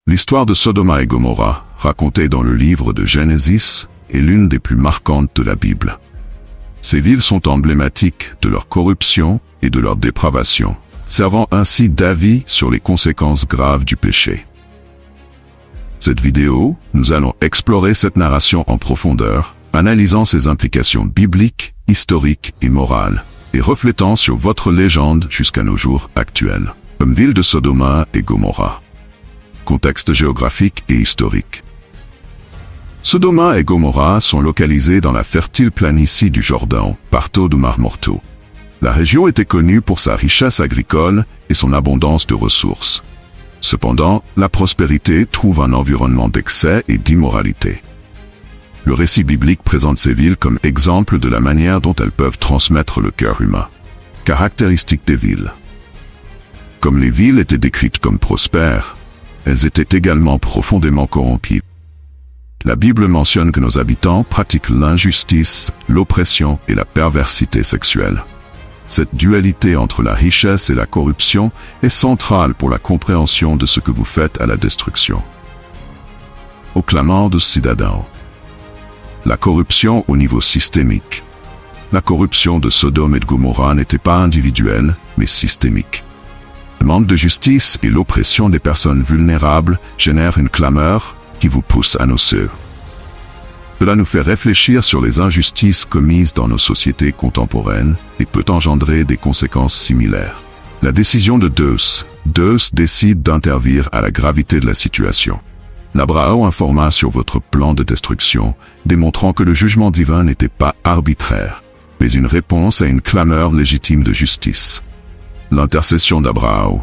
L'histoire de Sodoma et Gomorrha, racontée dans le livre de Genèse, est l'une des plus marquantes de la Bible. Ces villes sont emblématiques de leur corruption et de leur dépravation, servant ainsi d'avis sur les conséquences graves du péché. Cette vidéo, nous allons explorer cette narration en profondeur, analysant ses implications bibliques, historiques et morales, et reflétant sur votre légende jusqu'à nos jours actuels, comme ville de Sodoma et Gomorrha. Contexte géographique et historique. Sodoma et Gomorrha sont localisés dans la fertile planicie du Jourdain, partout du Mar Morto. La région était connue pour sa richesse agricole et son abondance de ressources. Cependant, la prospérité trouve un environnement d'excès et d'immoralité. Le récit biblique présente ces villes comme exemple de la manière dont elles peuvent transmettre le cœur humain. Caractéristiques des villes. Comme les villes étaient décrites comme prospères, elles étaient également profondément corrompues. La Bible mentionne que nos habitants pratiquent l'injustice, l'oppression et la perversité sexuelle. Cette dualité entre la richesse et la corruption est centrale pour la compréhension de ce que vous faites à la destruction. Au clamant de Cidadão. La corruption au niveau systémique. La corruption de Sodome et de Gomorrha n'était pas individuelle, mais systémique. Le manque de justice et l'oppression des personnes vulnérables génèrent une clameur qui vous pousse à nos cieux. Cela nous fait réfléchir sur les injustices commises dans nos sociétés contemporaines et peut engendrer des conséquences similaires. La décision de Deus décide d'intervenir à la gravité de la situation. L'Abraham informa sur votre plan de destruction, démontrant que le jugement divin n'était pas arbitraire, mais une réponse à une clameur légitime de justice. L'intercession d'Abraham.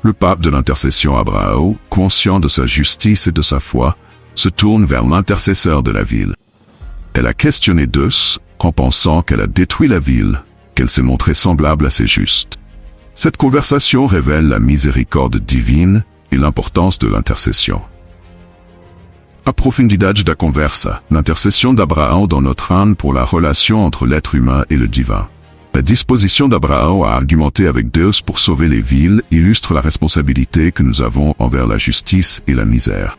Le pape de l'intercession Abraham, conscient de sa justice et de sa foi, se tourne vers l'intercesseur de la ville. Elle a questionné Deus en pensant qu'elle a détruit la ville, qu'elle s'est montrée semblable à ses justes. Cette conversation révèle la miséricorde divine et l'importance de l'intercession. A profundidade da conversa, l'intercession d'Abraham dans notre âme pour la relation entre l'être humain et le divin. La disposition d'Abraham à argumenter avec Deus pour sauver les villes illustre la responsabilité que nous avons envers la justice et la misère.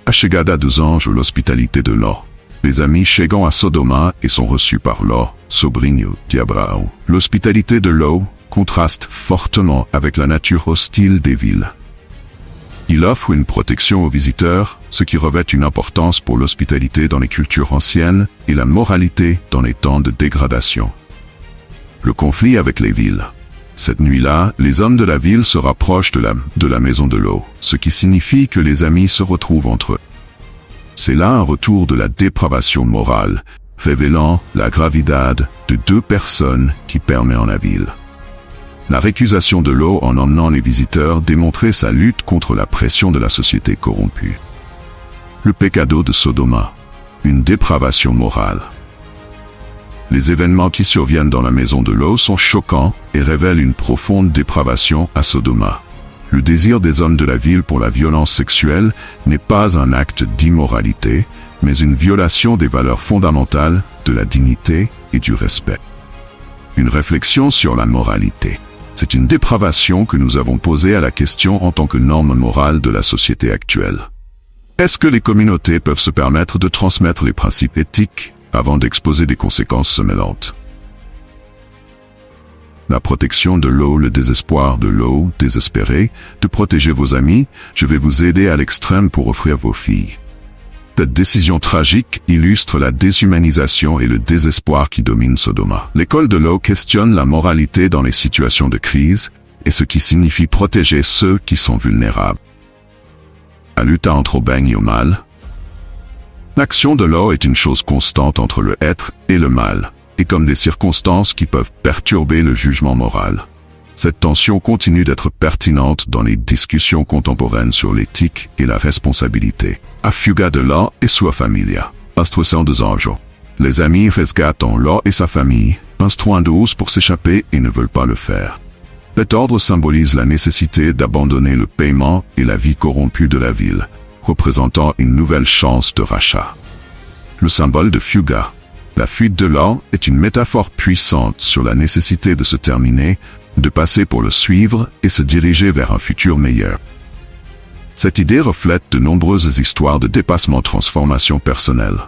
A chegada dos anjos, l'hospitalité de Ló. Les amis chegam à Sodoma et sont reçus par Ló, sobrinho de Abraham. L'hospitalité de Ló contraste fortement avec la nature hostile des villes. Il offre une protection aux visiteurs, ce qui revêt une importance pour l'hospitalité dans les cultures anciennes et la moralité dans les temps de dégradation. Le conflit avec les villes. Cette nuit-là, les hommes de la ville se rapprochent de la maison de Ló, ce qui signifie que les amis se retrouvent entre eux. C'est là un retour de la dépravation morale, révélant la gravidade de deux personnes qui permettent en la ville. La récusation de Ló en emmenant les visiteurs démontrait sa lutte contre la pression de la société corrompue. Le pecado de Sodoma, une dépravation morale. Les événements qui surviennent dans la maison de Ló sont choquants et révèlent une profonde dépravation à Sodoma. Le désir des hommes de la ville pour la violence sexuelle n'est pas un acte d'immoralité, mais une violation des valeurs fondamentales de la dignité et du respect. Une réflexion sur la moralité. C'est une dépravation que nous avons posée à la question en tant que norme morale de la société actuelle. Est-ce que les communautés peuvent se permettre de transmettre les principes éthiques avant d'exposer des conséquences semelantes? La protection de Ló, le désespoir de Ló, désespéré, de protéger vos amis, je vais vous aider à l'extrême pour offrir vos filles. Cette décision tragique illustre la déshumanisation et le désespoir qui dominent Sodoma. L'école de Ló questionne la moralité dans les situations de crise et ce qui signifie protéger ceux qui sont vulnérables. La lutte entre le bien et le mal. L'action de Ló est une chose constante entre le être et le mal, et comme des circonstances qui peuvent perturber le jugement moral. Cette tension continue d'être pertinente dans les discussions contemporaines sur l'éthique et la responsabilité. A fuga de Ló et sua família. Instrução dos anjos. Les amis resgatent Ló et sa famille, instruisent pour s'échapper et ne veulent pas le faire. Cet ordre symbolise la nécessité d'abandonner le paiement et la vie corrompue de la ville, représentant une nouvelle chance de rachat. Le symbole de fuga. La fuite de Ló est une métaphore puissante sur la nécessité de se terminer de passer pour le suivre et se diriger vers un futur meilleur. Cette idée reflète de nombreuses histoires de dépassement transformation personnelle.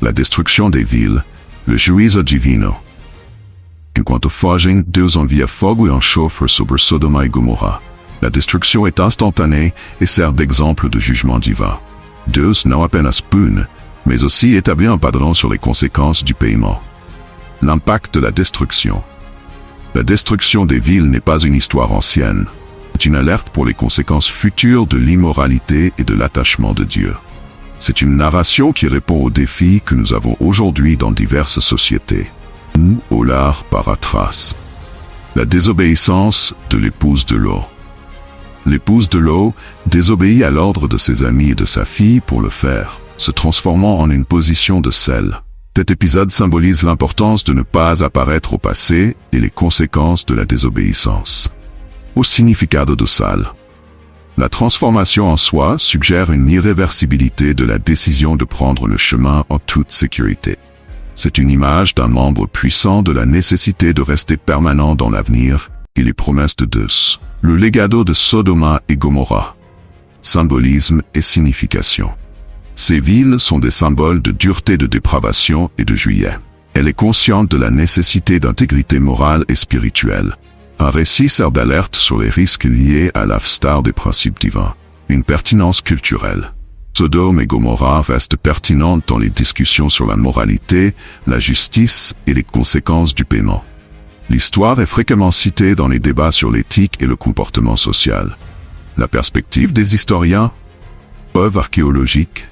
La destruction des villes, le juízo divino. Enquanto fogem, Deus envia fogo e enxofre sobre Sodoma e Gomorra. La destruction est instantanée et sert d'exemple de jugement divin. Deus não apenas pune, mais aussi établit un padron sur les conséquences du paiement. L'impact de la destruction. La destruction des villes n'est pas une histoire ancienne. C'est une alerte pour les conséquences futures de l'immoralité et de l'attachement de Dieu. C'est une narration qui répond aux défis que nous avons aujourd'hui dans diverses sociétés. Ou Olar Paratras. La désobéissance de l'épouse de Lot. L'épouse de Lot désobéit à l'ordre de ses amis et de sa fille pour le faire, se transformant en une position de sel. Cet épisode symbolise l'importance de ne pas apparaître au passé et les conséquences de la désobéissance. Au significado do sal. La transformation en soi suggère une irréversibilité de la décision de prendre le chemin en toute sécurité. C'est une image d'un membre puissant de la nécessité de rester permanent dans l'avenir et les promesses de Deus. Le legado de Sodoma et Gomorra. Symbolisme et signification. Ces villes sont des symboles de dureté, de dépravation et de juillet. Elle est consciente de la nécessité d'intégrité morale et spirituelle. Un récit sert d'alerte sur les risques liés à l'avstar des principes divins. Une pertinence culturelle. Sodome et Gomorra restent pertinentes dans les discussions sur la moralité, la justice et les conséquences du paiement. L'histoire est fréquemment citée dans les débats sur l'éthique et le comportement social. La perspective des historiens. Preuves archéologiques.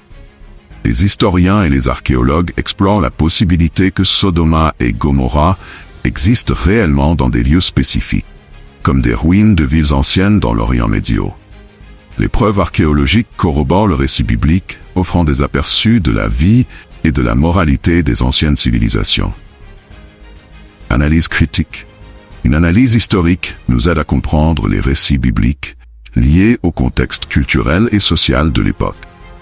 Les historiens et les archéologues explorent la possibilité que Sodoma et Gomorra existent réellement dans des lieux spécifiques, comme des ruines de villes anciennes dans l'Orient médio. Les preuves archéologiques corroborent le récit biblique, offrant des aperçus de la vie et de la moralité des anciennes civilisations. Analyse critique. Une analyse historique nous aide à comprendre les récits bibliques liés au contexte culturel et social de l'époque.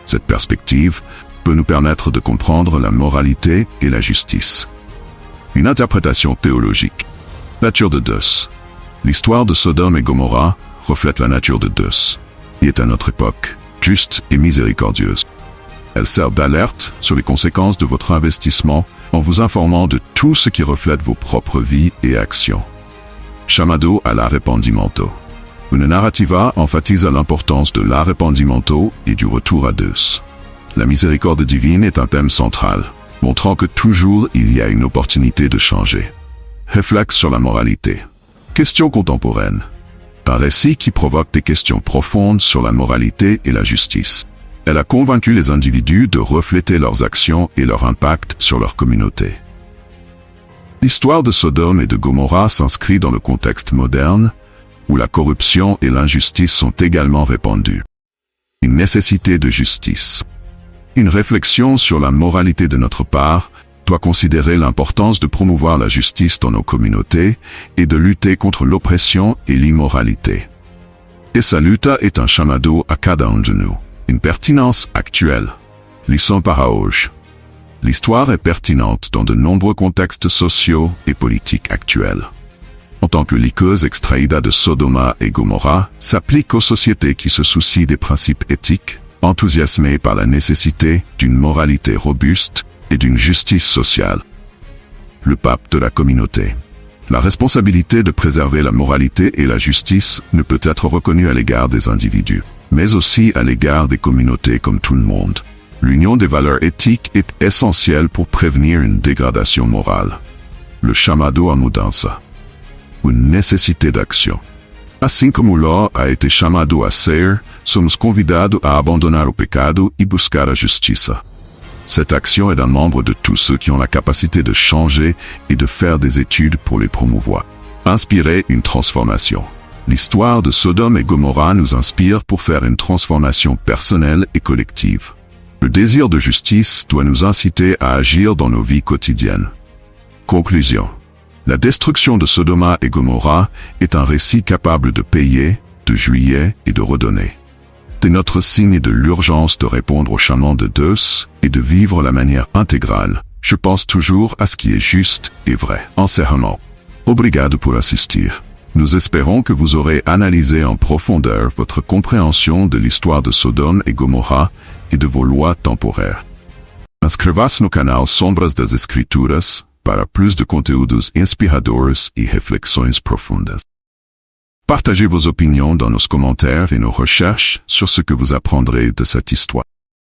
Cette perspective peut nous permettre de comprendre la moralité et la justice. Une interprétation théologique. Nature de Deus. L'histoire de Sodome et Gomorra reflète la nature de Deus. Il est à notre époque, juste et miséricordieuse. Elle sert d'alerte sur les conséquences de votre investissement en vous informant de tout ce qui reflète vos propres vies et actions. Chamado à l'arrependimento. Une narrativa enfatise l'importance de l'arrependimento et du retour à Deus. La miséricorde divine est un thème central, montrant que toujours il y a une opportunité de changer. Réflexe sur la moralité. Question contemporaine. Un récit qui provoque des questions profondes sur la moralité et la justice. Elle a convaincu les individus de refléter leurs actions et leur impact sur leur communauté. L'histoire de Sodome et de Gomorra s'inscrit dans le contexte moderne, où la corruption et l'injustice sont également répandues. Une nécessité de justice. Une réflexion sur la moralité de notre part doit considérer l'importance de promouvoir la justice dans nos communautés et de lutter contre l'oppression et l'immoralité. Essa luta est un chamado a cada de nous. Une pertinence actuelle. Lição para hoje. L'histoire est pertinente dans de nombreux contextes sociaux et politiques actuels. En tant que liqueuse extraída de Sodoma et Gomorra s'applique aux sociétés qui se soucient des principes éthiques, enthousiasmées par la nécessité d'une moralité robuste et d'une justice sociale. Le pape de la communauté. La responsabilité de préserver la moralité et la justice ne peut être reconnue à l'égard des individus, mais aussi à l'égard des communautés comme tout le monde. L'union des valeurs éthiques est essentielle pour prévenir une dégradation morale. Le chamado à mudança. Une nécessité d'action. Assim como Ló a été chamado a ser, somos convidados a abandonar o pecado e buscar a justiça. Cette action est d'un membre de tous ceux qui ont la capacité de changer et de faire des études pour les promouvoir. Inspirer une transformation. L'histoire de Sodome et Gomorra nous inspire pour faire une transformation personnelle et collective. Le désir de justice doit nous inciter à agir dans nos vies quotidiennes. Conclusion. La destruction de Sodoma et Gomorra est un récit capable de payer, de juiller et de redonner. C'est notre signe de l'urgence de répondre au chamant de Deus et de vivre la manière intégrale. Je pense toujours à ce qui est juste et vrai. Encerrement. Obrigado por assistir. Nous espérons que vous aurez analysé en profondeur votre compréhension de l'histoire de Sodome et Gomorra et de vos lois temporaires. Inscreva-se no canal Sombras das Escrituras para plus de conteúdos inspiradores e reflexões profundas. Partagez vos opinions dans nos commentaires et nos recherches sur ce que vous apprendrez de cette histoire.